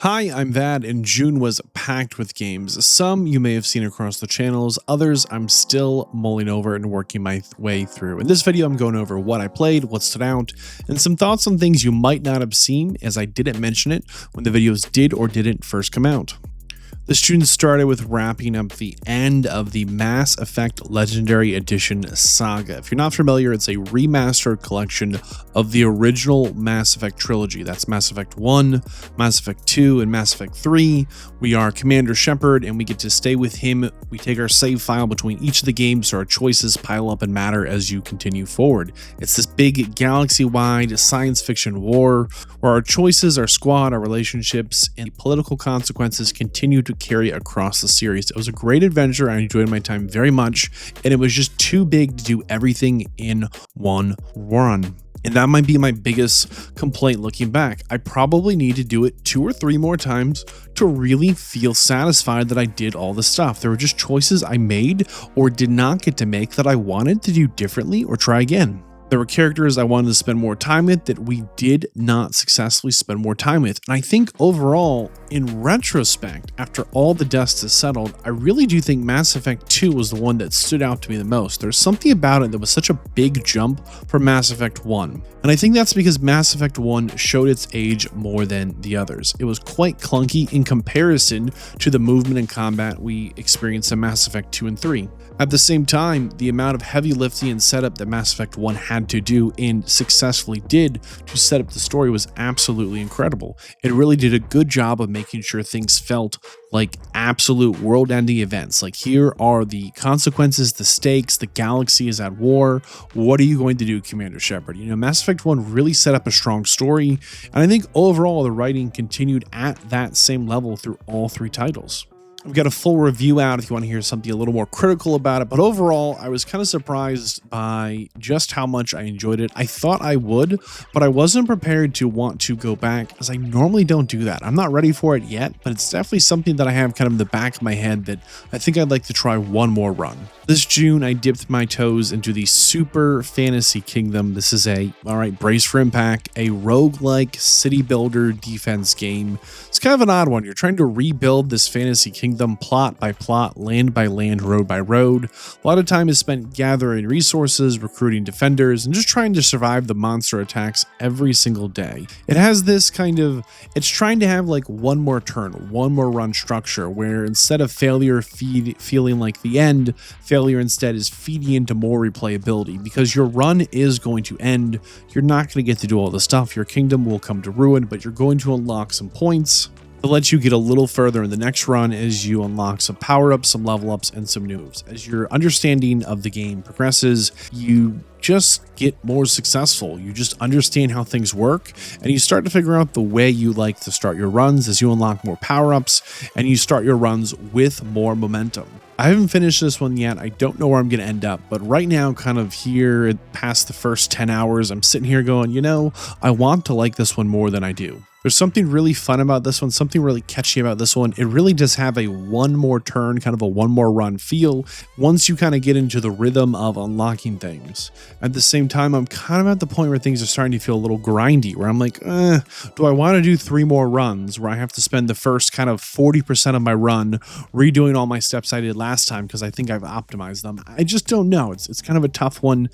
Hi, I'm Vadd, and June was packed with games. Some you may have seen across the channels, others I'm still mulling over and working my way through. In this video, I'm going over what I played, what stood out, and some thoughts on things you might not have seen, as I didn't mention it when the videos did or didn't first come out. This June started with wrapping up the end of the Mass Effect Legendary Edition saga. If you're not familiar, it's a remastered collection of the original Mass Effect trilogy. That's Mass Effect 1, Mass Effect 2, and Mass Effect 3. We are Commander Shepard, and we get to stay with him. We take our save file between each of the games, so our choices pile up and matter as you continue forward. It's this big galaxy-wide science fiction war where our choices, our squad, our relationships, and political consequences continue to carry across the series. It was a great adventure. I enjoyed my time very much, and it was just too big to do everything in one run. And that might be my biggest complaint looking back. I probably need to do it 2 or 3 more times to really feel satisfied that I did all the stuff. There were just choices I made or did not get to make that I wanted to do differently or try again. There were characters I wanted to spend more time with that we did not successfully spend more time with. And I think overall, in retrospect, after all the dust has settled, I really do think Mass Effect 2 was the one that stood out to me the most. There's something about it that was such a big jump from Mass Effect 1. And I think that's because Mass Effect 1 showed its age more than the others. It was quite clunky in comparison to the movement and combat we experienced in Mass Effect 2 and 3. At the same time, the amount of heavy lifting and setup that Mass Effect 1 had to do and successfully did to set up the story was absolutely incredible. It really did a good job of making sure things felt like absolute world-ending events. Like, here are the consequences, the stakes, the galaxy is at war. What are you going to do, Commander Shepard? You know, Mass Effect 1 really set up a strong story, and I think overall the writing continued at that same level through all 3 titles. I've got a full review out if you want to hear something a little more critical about it, but overall, I was kind of surprised by just how much I enjoyed it. I thought I would, but I wasn't prepared to want to go back, as I normally don't do that. I'm not ready for it yet, but it's definitely something that I have kind of in the back of my head that I think I'd like to try one more run. This June, I dipped my toes into the Super Fantasy Kingdom. This is brace for impact, a roguelike city builder defense game. It's kind of an odd one. You're trying to rebuild this fantasy kingdom plot by plot, land by land, road by road. A lot of time is spent gathering resources, recruiting defenders, and just trying to survive the monster attacks every single day. It has this it's trying to have like one more turn, one more run structure, where instead of failure feeling like the end, failure instead is feeding into more replayability, because your run is going to end. You're not going to get to do all the stuff. Your kingdom will come to ruin, but you're going to unlock some points to let you get a little further in the next run as you unlock some power-ups, some level-ups, and some moves. As your understanding of the game progresses, you just get more successful. You just understand how things work, and you start to figure out the way you like to start your runs as you unlock more power-ups, and you start your runs with more momentum. I haven't finished this one yet. I don't know where I'm going to end up, but right now, kind of here past the first 10 hours, I'm sitting here going, you know, I want to like this one more than I do. There's something really fun about this one, something really catchy about this one. It really does have a one more turn, kind of a one more run feel once you kind of get into the rhythm of unlocking things. At the same time, I'm kind of at the point where things are starting to feel a little grindy, where I'm like, do I want to do 3 more runs where I have to spend the first kind of 40% of my run redoing all my steps I did last time because I think I've optimized them? I just don't know. It's kind of a tough one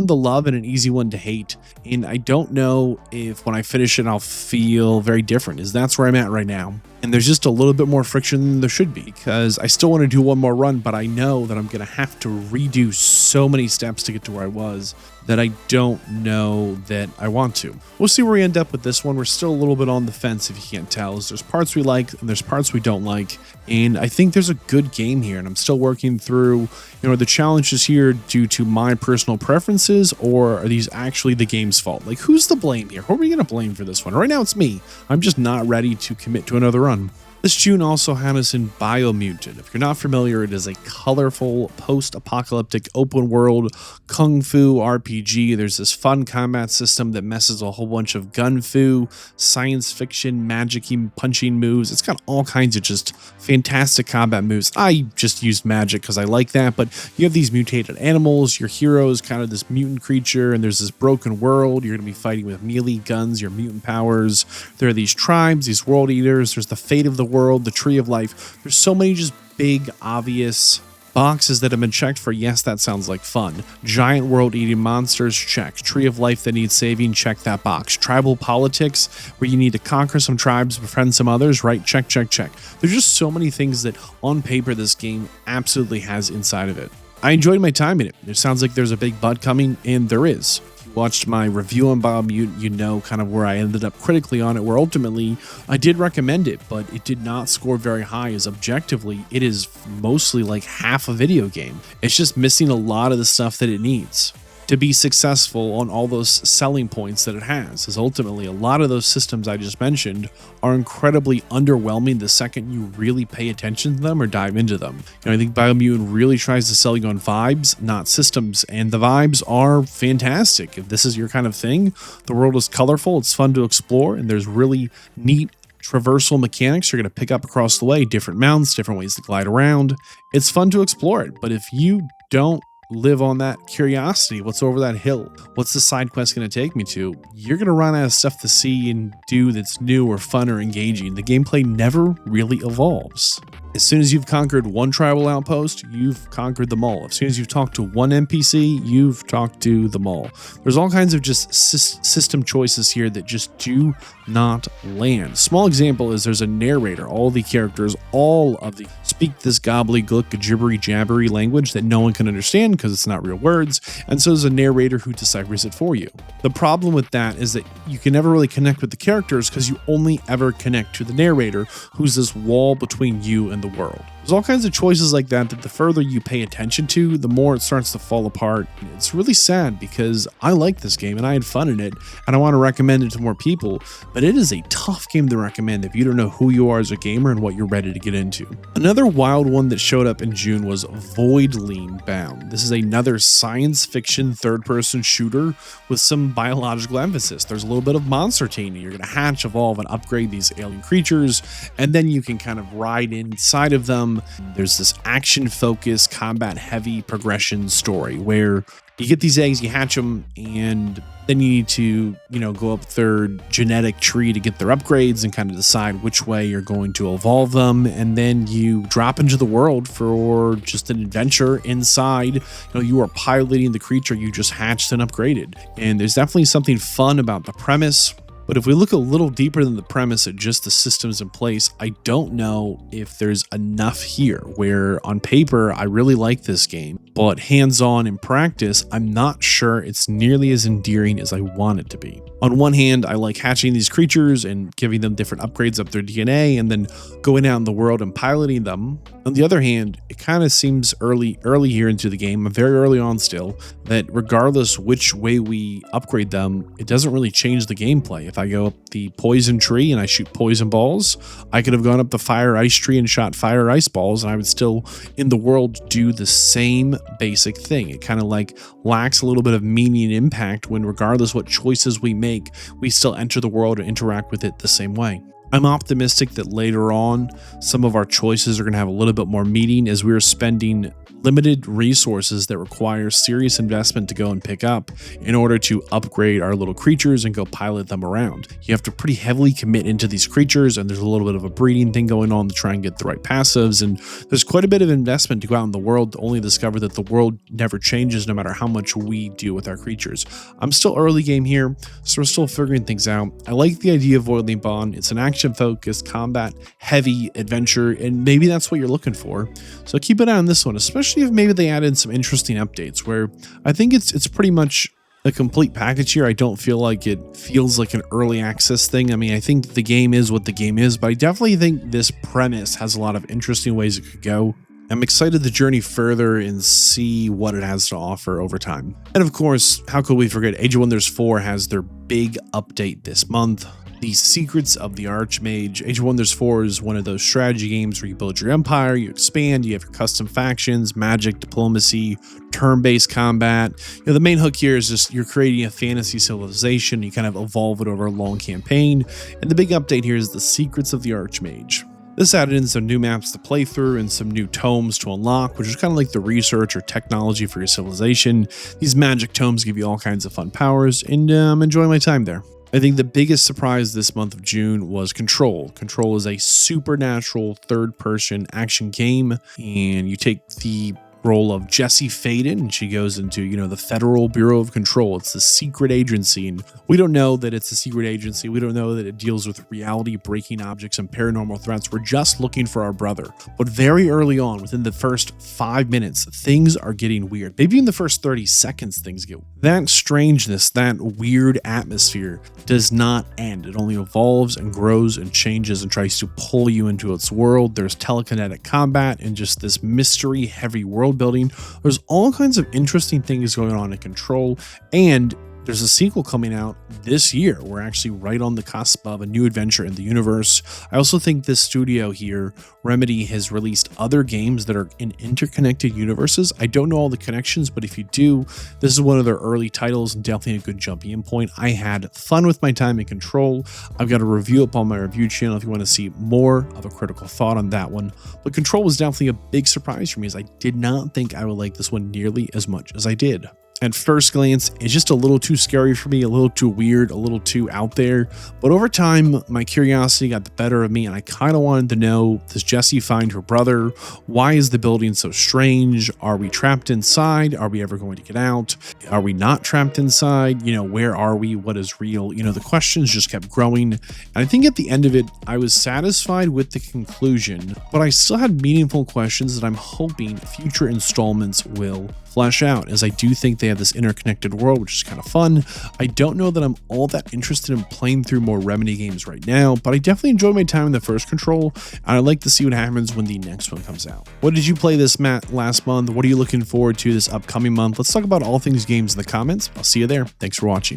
to love and an easy one to hate. And I don't know if when I finish it, I'll feel very different, as that's where I'm at right now. And there's just a little bit more friction than there should be, because I still want to do one more run, but I know that I'm going to have to redo so many steps to get to where I was that I don't know that I want to. We'll see where we end up with this one. We're still a little bit on the fence, if you can't tell. There's parts we like and there's parts we don't like. And I think there's a good game here, and I'm still working through, the challenges here due to my personal preferences, or are these actually the game's fault? Like, who's the blame here? Who are we going to blame for this one? Right now, it's me. I'm just not ready to commit to another run. This June also had us in Biomutant. If you're not familiar, it is a colorful post-apocalyptic open world kung fu RPG. There's this fun combat system that messes a whole bunch of gun fu, science fiction, magic-y punching moves. It's got all kinds of just fantastic combat moves. I just used magic because I like that, but you have these mutated animals, your hero is kind of this mutant creature, and there's this broken world. You're going to be fighting with melee guns, your mutant powers. There are these tribes, these world eaters, there's the fate of the world, the tree of life. There's so many just big, obvious boxes that have been checked for, yes, that sounds like fun. Giant world-eating monsters, check. Tree of life that needs saving, check that box. Tribal politics, where you need to conquer some tribes, befriend some others, right? Check, check, check. There's just so many things that, on paper, this game absolutely has inside of it. I enjoyed my time in it. It sounds like there's a big bud coming, and there is. Watched my review on Biomutant, you know kind of where I ended up critically on it, where ultimately I did recommend it, but it did not score very high, as objectively it is mostly like half a video game. It's just missing a lot of the stuff that it needs to be successful on all those selling points that it has, as ultimately a lot of those systems I just mentioned are incredibly underwhelming the second you really pay attention to them or dive into them. I think Biomutant really tries to sell you on vibes, not systems, and the vibes are fantastic. If this is your kind of thing, the world is colorful, it's fun to explore, and there's really neat traversal mechanics you're going to pick up across the way, different mounts, different ways to glide around. It's fun to explore it, but if you don't live on that curiosity, what's over that hill, what's the side quest going to take me to, you're going to run out of stuff to see and do that's new or fun or engaging. The gameplay never really evolves. As soon as you've conquered one tribal outpost, you've conquered them all. As soon as you've talked to one NPC, you've talked to them all. There's all kinds of just system choices here that just do not land. Small example is there's a narrator. All the characters, all of the speak this gobbledygook, gibbery jabbery language that no one can understand because it's not real words, and so there's a narrator who deciphers it for you. The problem with that is that you can never really connect with the characters because you only ever connect to the narrator, who's this wall between you and the world. There's all kinds of choices like that the further you pay attention to, the more it starts to fall apart. It's really sad because I like this game and I had fun in it and I want to recommend it to more people, but it is a tough game to recommend if you don't know who you are as a gamer and what you're ready to get into. Another wild one that showed up in June was Voidling Bound. This is another science fiction third-person shooter with some biological emphasis. There's a little bit of monster taming. You're going to hatch, evolve, and upgrade these alien creatures, and then you can kind of ride inside of them. There's this action-focused, combat-heavy progression story where you get these eggs, you hatch them, and then you need to, go up their genetic tree to get their upgrades and kind of decide which way you're going to evolve them. And then you drop into the world for just an adventure inside. You are piloting the creature you just hatched and upgraded. And there's definitely something fun about the premise. But if we look a little deeper than the premise at just the systems in place, I don't know if there's enough here where on paper, I really like this game, but hands-on in practice, I'm not sure it's nearly as endearing as I want it to be. On one hand, I like hatching these creatures and giving them different upgrades up their DNA and then going out in the world and piloting them. On the other hand, it kind of seems early here into the game, very early on still, that regardless which way we upgrade them, it doesn't really change the gameplay. If I go up the poison tree and I shoot poison balls, I could have gone up the fire ice tree and shot fire ice balls, and I would still, in the world, do the same basic thing. It kind of like lacks a little bit of meaning and impact when regardless what choices we make, we still enter the world and interact with it the same way. I'm optimistic that later on, some of our choices are going to have a little bit more meaning as we're spending limited resources that require serious investment to go and pick up in order to upgrade our little creatures and go pilot them around. You have to pretty heavily commit into these creatures, and there's a little bit of a breeding thing going on to try and get the right passives, and there's quite a bit of investment to go out in the world to only discover that the world never changes no matter how much we do with our creatures. I'm still early game here, so we're still figuring things out. I like the idea of Voidling Bound. It's an action-focused, combat-heavy adventure, and maybe that's what you're looking for. So keep an eye on this one, especially if maybe they add in some interesting updates where I think it's pretty much a complete package here. I don't feel like it feels like an early access thing. I mean, I think the game is what the game is, but I definitely think this premise has a lot of interesting ways it could go. I'm excited to journey further and see what it has to offer over time. And of course, how could we forget Age of Wonders 4 has their big update this month. The Secrets of the Archmage. Age of Wonders 4 is one of those strategy games where you build your empire, you expand, you have your custom factions, magic, diplomacy, turn-based combat. The main hook here is just you're creating a fantasy civilization, you kind of evolve it over a long campaign, and the big update here is The Secrets of the Archmage. This added in some new maps to play through and some new tomes to unlock, which is kind of like the research or technology for your civilization. These magic tomes give you all kinds of fun powers, and I'm enjoying my time there. I think the biggest surprise this month of June was Control. Control is a supernatural third-person action game, and you take the role of Jessie Faden, and she goes into, the Federal Bureau of Control. It's a secret agency, and we don't know that it's a secret agency. We don't know that it deals with reality-breaking objects and paranormal threats. We're just looking for our brother. But very early on, within the first 5 minutes, things are getting weird. Maybe in the first 30 seconds, things get weird. That strangeness, that weird atmosphere does not end. It only evolves and grows and changes and tries to pull you into its world. There's telekinetic combat and just this mystery-heavy world building. There's all kinds of interesting things going on in Control, and there's a sequel coming out this year. We're actually right on the cusp of a new adventure in the universe. I also think this studio here, Remedy, has released other games that are in interconnected universes. I don't know all the connections, but if you do, this is one of their early titles and definitely a good jumping in point. I had fun with my time in Control. I've got a review up on my review channel if you want to see more of a critical thought on that one. But Control was definitely a big surprise for me, as I did not think I would like this one nearly as much as I did. At first glance, it's just a little too scary for me, a little too weird, a little too out there. But over time, my curiosity got the better of me, and I kind of wanted to know, does Jessie find her brother? Why is the building so strange? Are we trapped inside? Are we ever going to get out? Are we not trapped inside? Where are we? What is real? The questions just kept growing. And I think at the end of it, I was satisfied with the conclusion, but I still had meaningful questions that I'm hoping future installments will flesh out, as I do think they have this interconnected world, which is kind of fun. I don't know that I'm all that interested in playing through more Remedy games right now, but I definitely enjoyed my time in the first Control, and I'd like to see what happens when the next one comes out. What did you play this last month? What are you looking forward to this upcoming month? Let's talk about all things games in the comments. I'll see you there. Thanks for watching.